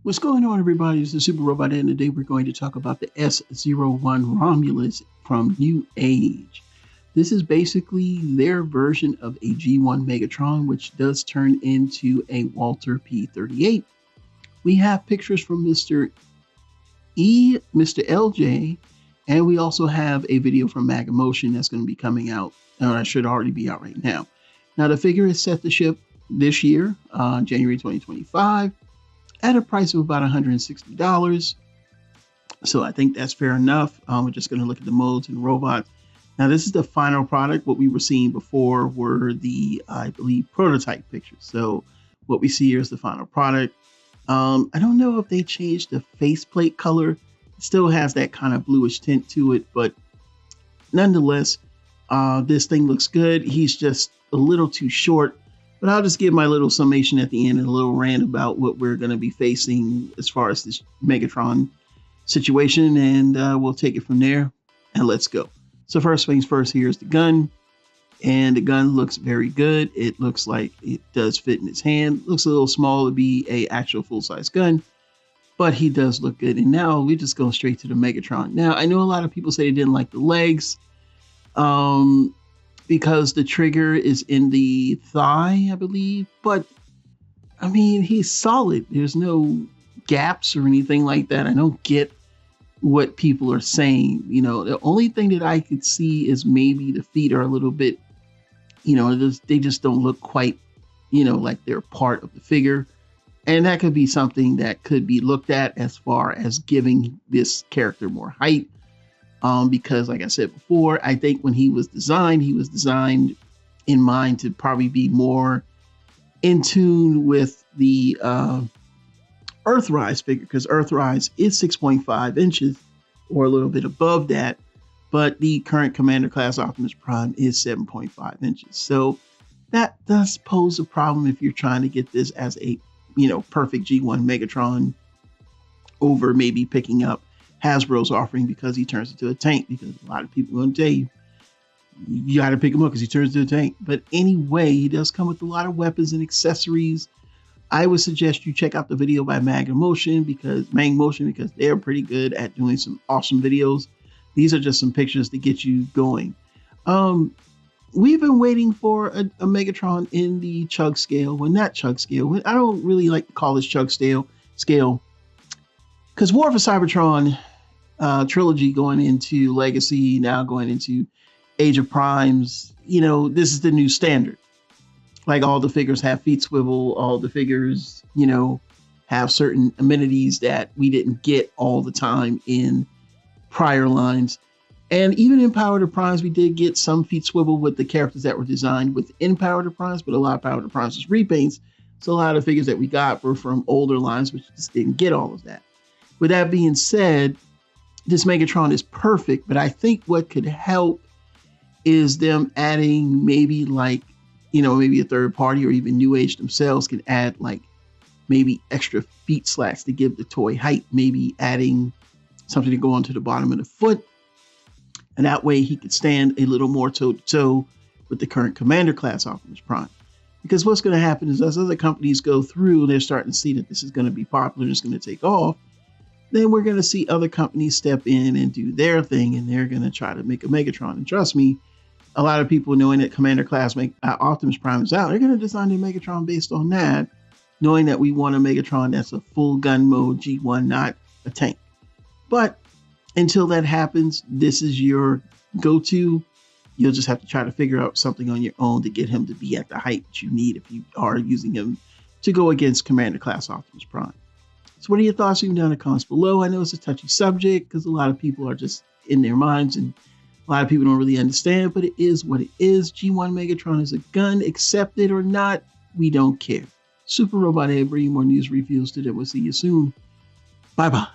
What's going on, everybody? It's the Super Robot, and today we're going to talk about the S-01 Romulus from NewAge. This is basically their version of a G1 Megatron, which does turn into a Walter P-38. We have pictures from Mr. LJ, and we also have a video from Megamotion that's going to be coming out, or that should already be out right now. Now, the figure is set to ship this year, January 2025. At a price of about $160. So I think that's fair enough. We're just going to look at the modes and robots. Now, this is the final product. What we were seeing before were the, I believe, prototype pictures. So what we see here is the final product. I don't know if they changed the faceplate color. It still has that kind of bluish tint to it, but nonetheless, this thing looks good. He's just a little too short. But I'll just give my little summation at the end and a little rant about what we're going to be facing as far as this Megatron situation, and we'll take it from there, and let's go. So first things first, here's the gun, and the gun looks very good. It looks like it does fit in his hand. Looks a little small to be a actual full-size gun, but he does look good. And now we just go straight to the Megatron. Now, I know a lot of people say they didn't like the legs. Because the trigger is in the thigh, I believe. But, I mean, he's solid. There's no gaps or anything like that. I don't get what people are saying. You know, the only thing that I could see is maybe the feet are a little bit, you know, they just don't look quite, you know, like they're part of the figure. And that could be something that could be looked at as far as giving this character more height. Because like I said before, I think when he was designed in mind to probably be more in tune with the Earthrise figure, because Earthrise is 6.5 inches or a little bit above that, but the current Commander class Optimus Prime is 7.5 inches. So that does pose a problem if you're trying to get this as a, you know, perfect G1 Megatron over maybe picking up Hasbro's offering because he turns into a tank, because a lot of people are going to tell you, you got to pick him up because he turns into a tank. But anyway, he does come with a lot of weapons and accessories. I would suggest you check out the video by Megamotion because they're pretty good at doing some awesome videos. These are just some pictures to get you going. We've been waiting for a Megatron in the chug scale. Well, not chug scale. I don't really like to call this chug scale because War for Cybertron trilogy going into Legacy, now going into Age of Primes, you know, this is the new standard. Like, all the figures have feet swivel, all the figures, you know, have certain amenities that we didn't get all the time in prior lines. And even in Power to Primes, we did get some feet swivel with the characters that were designed within Power to Primes, but a lot of Power to Primes was repaints. So a lot of figures that we got were from older lines, which just didn't get all of that. With that being said, this Megatron is perfect, but I think what could help is them adding maybe like, you know, maybe a third party or even NewAge themselves can add like maybe extra feet slats to give the toy height, maybe adding something to go onto the bottom of the foot. And that way he could stand a little more toe to toe with the current Commander class Optimus Prime. Because what's going to happen is as other companies go through and they're starting to see that this is going to be popular and it's going to take off, then we're going to see other companies step in and do their thing, and they're going to try to make a Megatron. And trust me, a lot of people knowing that Commander class Optimus Prime is out, they're going to design their Megatron based on that, knowing that we want a Megatron that's a full gun mode G1, not a tank. But until that happens, this is your go-to. You'll just have to try to figure out something on your own to get him to be at the height that you need if you are using him to go against Commander class Optimus Prime. So what are your thoughts? Leave them down in the comments below. I know it's a touchy subject because a lot of people are just in their minds and a lot of people don't really understand, but it is what it is. G1 Megatron is a gun. Accept it or not, we don't care. Super Robot Ed, bringing more news reviews to them. We'll see you soon. Bye-bye.